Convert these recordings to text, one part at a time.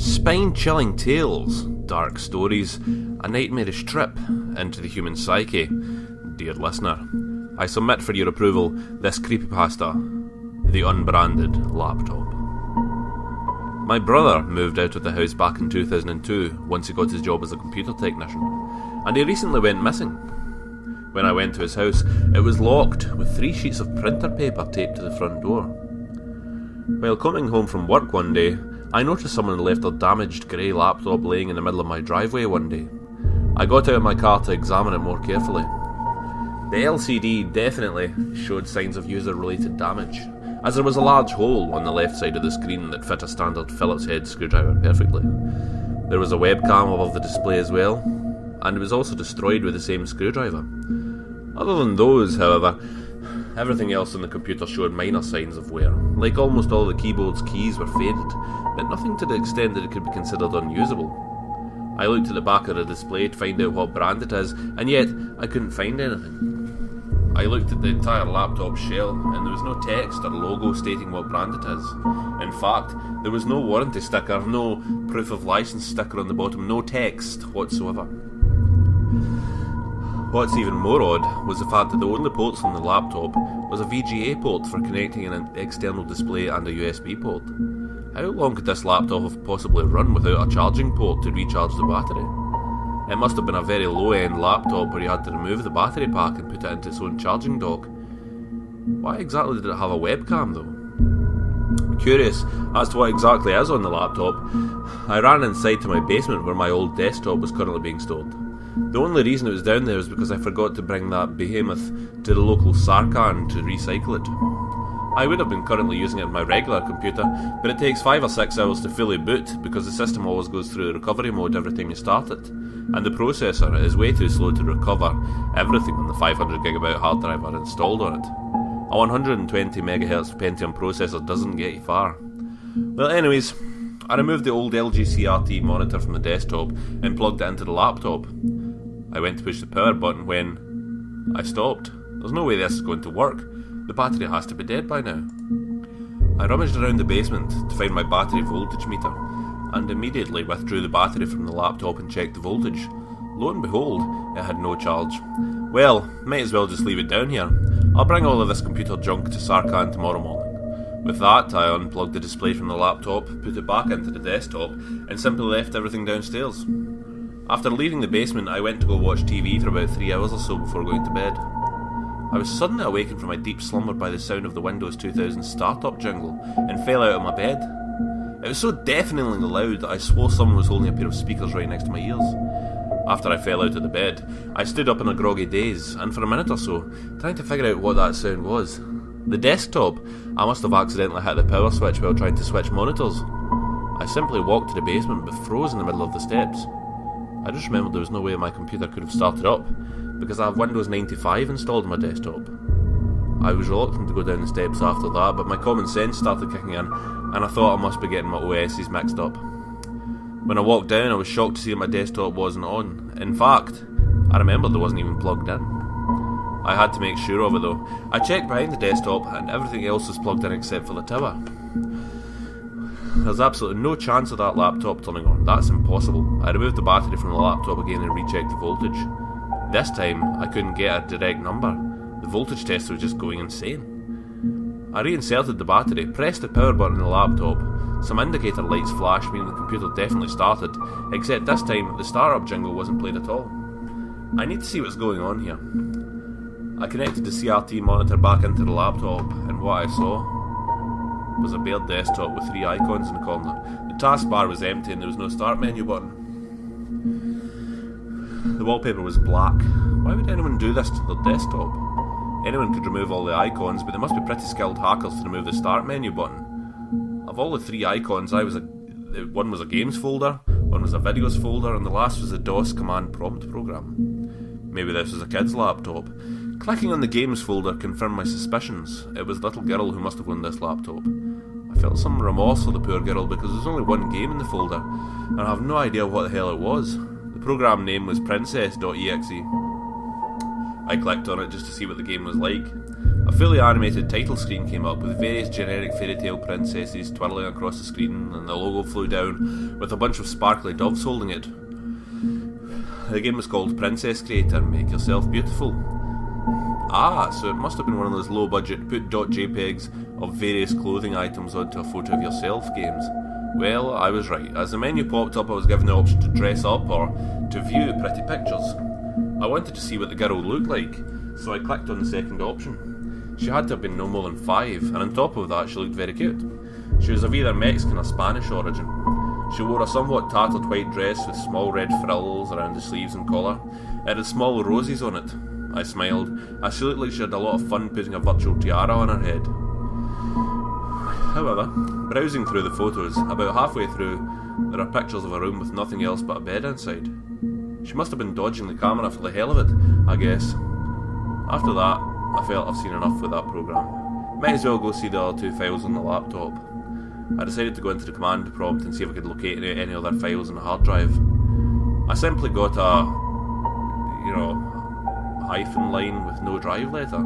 Spine-chilling tales, dark stories, a nightmarish trip into the human psyche. Dear listener, I submit for your approval this creepypasta, the Unbranded laptop. My brother moved out of the house back in 2002 once he got his job as a computer technician, and he recently went missing. When I went to his house, it was locked with 3 sheets of printer paper taped to the front door. While coming home from work one day, I noticed someone had left a damaged grey laptop laying in the middle of my driveway one day. I got out of my car to examine it more carefully. The LCD definitely showed signs of user-related damage, as there was a large hole on the left side of the screen that fit a standard Phillips head screwdriver perfectly. There was a webcam above the display as well, and it was also destroyed with the same screwdriver. Other than those, however, everything else on the computer showed minor signs of wear. Like almost all the keyboard's keys were faded, but nothing to the extent that it could be considered unusable. I looked at the back of the display to find out what brand it is, and yet I couldn't find anything. I looked at the entire laptop shell, and there was no text or logo stating what brand it is. In fact, there was no warranty sticker, no proof of license sticker on the bottom, no text whatsoever. What's even more odd was the fact that the only ports on the laptop was a VGA port for connecting an external display and a USB port. How long could this laptop have possibly run without a charging port to recharge the battery? It must have been a very low-end laptop where you had to remove the battery pack and put it into its own charging dock. Why exactly did it have a webcam though? Curious as to what exactly is on the laptop, I ran inside to my basement where my old desktop was currently being stored. The only reason it was down there was because I forgot to bring that behemoth to the local Sarkan to recycle it. I would have been currently using it on my regular computer, but it takes 5 or 6 hours to fully boot because the system always goes through recovery mode every time you start it, and the processor is way too slow to recover everything on the 500GB hard drive I installed on it. A 120MHz Pentium processor doesn't get you far. Well, anyways, I removed the old LG CRT monitor from the desktop and plugged it into the laptop. I went to push the power button when I stopped. There's no way this is going to work. The battery has to be dead by now. I rummaged around the basement to find my battery voltage meter, and immediately withdrew the battery from the laptop and checked the voltage. Lo and behold, it had no charge. Well, might as well just leave it down here. I'll bring all of this computer junk to Sarkan tomorrow morning. With that, I unplugged the display from the laptop, put it back into the desktop, and simply left everything downstairs. After leaving the basement, I went to go watch TV for about 3 hours or so before going to bed. I was suddenly awakened from my deep slumber by the sound of the Windows 2000 startup jingle and fell out of my bed. It was so deafeningly loud that I swore someone was holding a pair of speakers right next to my ears. After I fell out of the bed, I stood up in a groggy daze, and for a minute or so, trying to figure out what that sound was. The desktop! I must have accidentally hit the power switch while trying to switch monitors. I simply walked to the basement but froze in the middle of the steps. I just remembered there was no way my computer could have started up, because I have Windows 95 installed on my desktop. I was reluctant to go down the steps after that, but my common sense started kicking in, and I thought I must be getting my OSs mixed up. When I walked down, I was shocked to see that my desktop wasn't on. In fact, I remembered it wasn't even plugged in. I had to make sure of it though. I checked behind the desktop, and everything else was plugged in except for the tower. There's absolutely no chance of that laptop turning on. That's impossible. I removed the battery from the laptop again and rechecked the voltage. This time, I couldn't get a direct number. The voltage tester was just going insane. I reinserted the battery, pressed the power button on the laptop. Some indicator lights flashed, meaning the computer definitely started, except this time the startup jingle wasn't played at all. I need to see what's going on here. I connected the CRT monitor back into the laptop, and what I saw was a bare desktop with 3 icons in the corner. The taskbar was empty and there was no start menu button. The wallpaper was black. Why would anyone do this to their desktop? Anyone could remove all the icons, but they must be pretty skilled hackers to remove the start menu button. Of all the 3 icons, one was a games folder, one was a videos folder, and the last was a DOS command prompt program. Maybe this was a kid's laptop. Clicking on the games folder confirmed my suspicions. It was the little girl who must have owned this laptop. I felt some remorse for the poor girl because there was only one game in the folder, and I have no idea what the hell it was. The program name was princess.exe. I clicked on it just to see what the game was like. A fully animated title screen came up with various generic fairy tale princesses twirling across the screen, and the logo flew down with a bunch of sparkly doves holding it. The game was called Princess Creator Make Yourself Beautiful. Ah, so it must have been one of those low budget put .jpegs of various clothing items onto a photo of yourself games. Well, I was right. As the menu popped up, I was given the option to dress up or to view pretty pictures. I wanted to see what the girl looked like, so I clicked on the second option. She had to have been no more than 5, and on top of that she looked very cute. She was of either Mexican or Spanish origin. She wore a somewhat tattered white dress with small red frills around the sleeves and collar. It had small roses on it. I smiled, as she looked like she had a lot of fun putting a virtual tiara on her head. However, browsing through the photos, about halfway through, there are pictures of a room with nothing else but a bed inside. She must have been dodging the camera for the hell of it, I guess. After that, I felt I've seen enough with that program. Might as well go see the other 2 files on the laptop. I decided to go into the command prompt and see if I could locate any other files on the hard drive. I simply got a, hyphen line with no drive letter.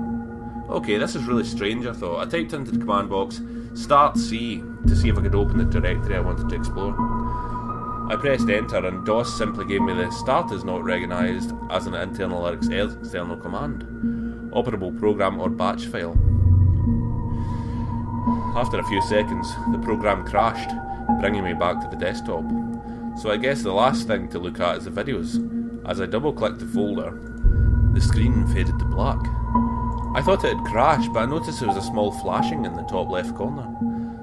Okay, this is really strange, I thought. I typed into the command box, start C, to see if I could open the directory I wanted to explore. I pressed enter and DOS simply gave me the start is not recognised as an internal or external command, operable program or batch file. After a few seconds, the program crashed, bringing me back to the desktop. So I guess the last thing to look at is the videos. As I double-clicked the folder, the screen faded to black. I thought it had crashed, but I noticed there was a small flashing in the top left corner.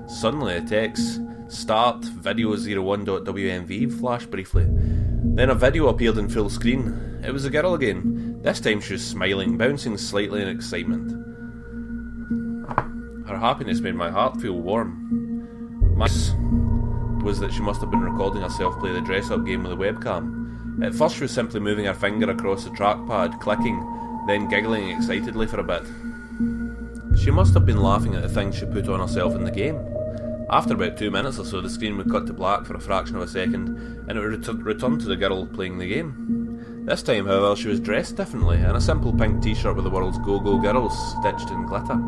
Suddenly a text, start video01.wmv flashed briefly. Then a video appeared in full screen. It was a girl again. This time she was smiling, bouncing slightly in excitement. Her happiness made my heart feel warm. My guess was that she must have been recording herself play the dress-up game with a webcam. At first she was simply moving her finger across the trackpad, clicking, then giggling excitedly for a bit. She must have been laughing at the things she put on herself in the game. After about 2 minutes or so, the screen would cut to black for a fraction of a second, and it would return to the girl playing the game. This time, however, she was dressed differently, in a simple pink t-shirt with the world's Go-Go Girls stitched in glitter.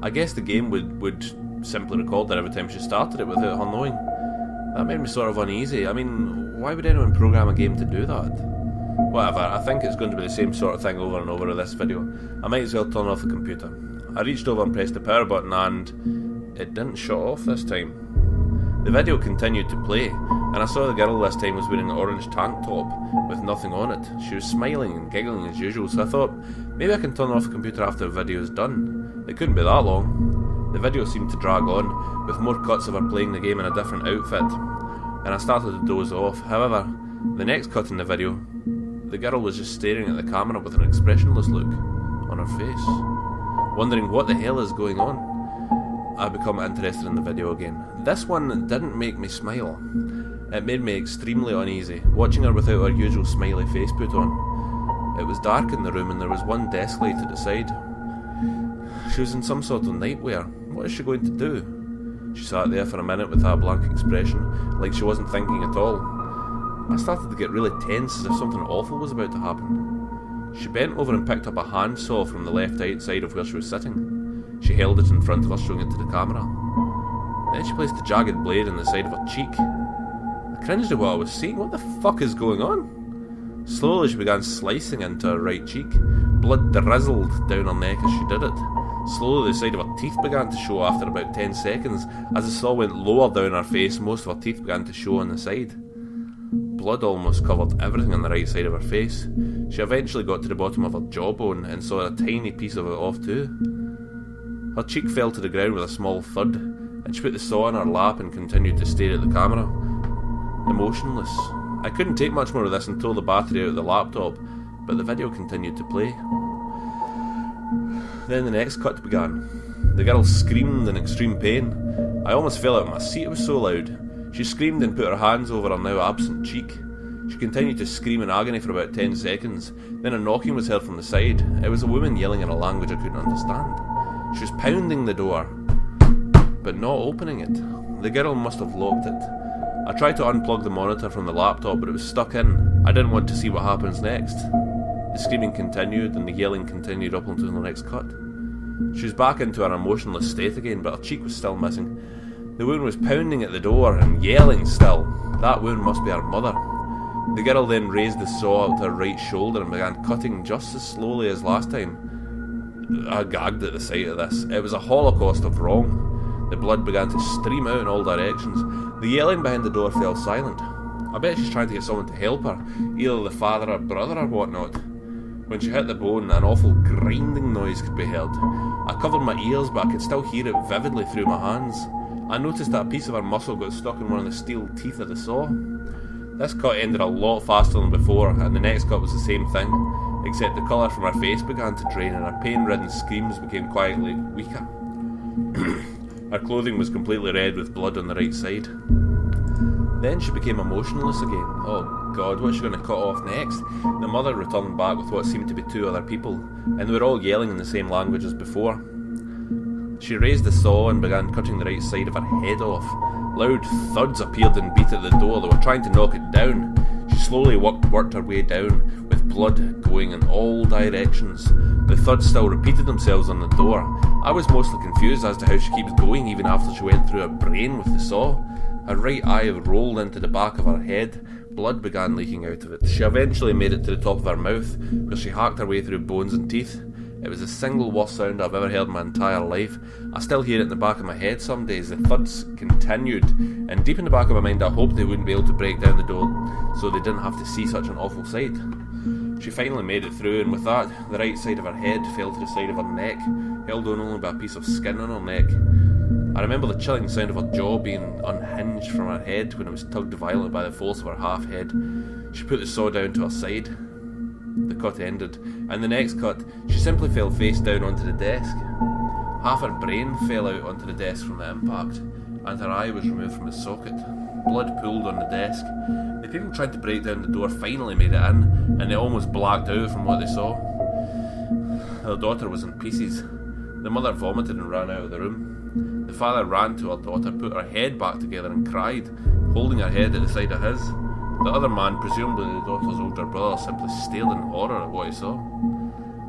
I guess the game would simply record her every time she started it without her knowing. That made me sort of uneasy. I mean, why would anyone program a game to do that? Whatever, I think it's going to be the same sort of thing over and over in this video. I might as well turn off the computer. I reached over and pressed the power button and it didn't shut off this time. The video continued to play, and I saw the girl this time was wearing an orange tank top with nothing on it. She was smiling and giggling as usual, so I thought, maybe I can turn off the computer after the video is done. It couldn't be that long. The video seemed to drag on, with more cuts of her playing the game in a different outfit, and I started to doze off. However, the next cut in the video, the girl was just staring at the camera with an expressionless look on her face, wondering what the hell is going on. I become interested in the video again. This one didn't make me smile. It made me extremely uneasy, watching her without her usual smiley face put on. It was dark in the room and there was one desk light at the side. She was in some sort of nightwear. What is she going to do? She sat there for a minute with that blank expression, like she wasn't thinking at all. I started to get really tense as if something awful was about to happen. She bent over and picked up a handsaw from the left side of where she was sitting. She held it in front of her, showing it to the camera. Then she placed the jagged blade in the side of her cheek. I cringed at what I was seeing. What the fuck is going on? Slowly she began slicing into her right cheek. Blood drizzled down her neck as she did it. Slowly the side of her teeth began to show after about 10 seconds. As the saw went lower down her face, most of her teeth began to show on the side. Blood almost covered everything on the right side of her face. She eventually got to the bottom of her jawbone and saw a tiny piece of it off too. Her cheek fell to the ground with a small thud, and she put the saw in her lap and continued to stare at the camera, emotionless. I couldn't take much more of this and tore the battery out of the laptop, but the video continued to play. Then the next cut began. The girl screamed in extreme pain. I almost fell out of my seat, it was so loud. She screamed and put her hands over her now absent cheek. She continued to scream in agony for about 10 seconds. Then a knocking was heard from the side. It was a woman yelling in a language I couldn't understand. She was pounding the door, but not opening it. The girl must have locked it. I tried to unplug the monitor from the laptop, but it was stuck in. I didn't want to see what happens next. The screaming continued, and the yelling continued up until the next cut. She was back into her emotionless state again, but her cheek was still missing. The woman was pounding at the door and yelling still. That woman must be her mother. The girl then raised the saw up to her right shoulder and began cutting just as slowly as last time. I gagged at the sight of this. It was a holocaust of wrong. The blood began to stream out in all directions. The yelling behind the door fell silent. I bet she's trying to get someone to help her, either the father or brother or whatnot. When she hit the bone, an awful grinding noise could be heard. I covered my ears, but I could still hear it vividly through my hands. I noticed that a piece of her muscle got stuck in one of the steel teeth of the saw. This cut ended a lot faster than before, and the next cut was the same thing, except the colour from her face began to drain and her pain-ridden screams became quietly weaker. Her clothing was completely red with blood on the right side. Then she became emotionless again. Oh God, what's she going to cut off next? The mother returned back with what seemed to be two other people, and they were all yelling in the same language as before. She raised the saw and began cutting the right side of her head off. Loud thuds appeared and beat at the door. They were trying to knock it down. She slowly worked her way down, with blood going in all directions. The thuds still repeated themselves on the door. I was mostly confused as to how she keeps going even after she went through her brain with the saw. Her right eye rolled into the back of her head. Blood began leaking out of it. She eventually made it to the top of her mouth, where she hacked her way through bones and teeth. It was the single worst sound I've ever heard in my entire life. I still hear it in the back of my head some days. The thuds continued, and deep in the back of my mind I hoped they wouldn't be able to break down the door so they didn't have to see such an awful sight. She finally made it through, and with that, the right side of her head fell to the side of her neck, held on only by a piece of skin on her neck. I remember the chilling sound of her jaw being unhinged from her head when it was tugged violently by the force of her half head. She put the saw down to her side. The cut ended, and the next cut, she simply fell face down onto the desk. Half her brain fell out onto the desk from the impact, and her eye was removed from its socket. Blood pooled on the desk. The people trying to break down the door finally made it in, and they almost blacked out from what they saw. Her daughter was in pieces. The mother vomited and ran out of the room. The father ran to her daughter, put her head back together and cried, holding her head at the side of his. The other man, presumably the daughter's older brother, simply stared in horror at what he saw.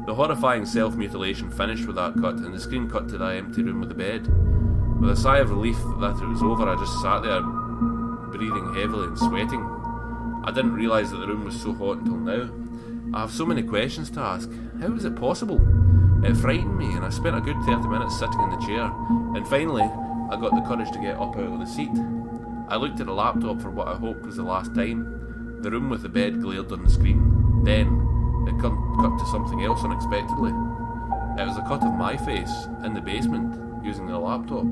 The horrifying self-mutilation finished with that cut, and the screen cut to the empty room with the bed. With a sigh of relief that it was over, I just sat there, breathing heavily and sweating. I didn't realise that the room was so hot until now. I have so many questions to ask. How was it possible? It frightened me, and I spent a good 30 minutes sitting in the chair, and finally, I got the courage to get up out of the seat. I looked at the laptop for what I hoped was the last time. The room with the bed glared on the screen. Then, it cut to something else unexpectedly. It was a cut of my face, in the basement, using the laptop.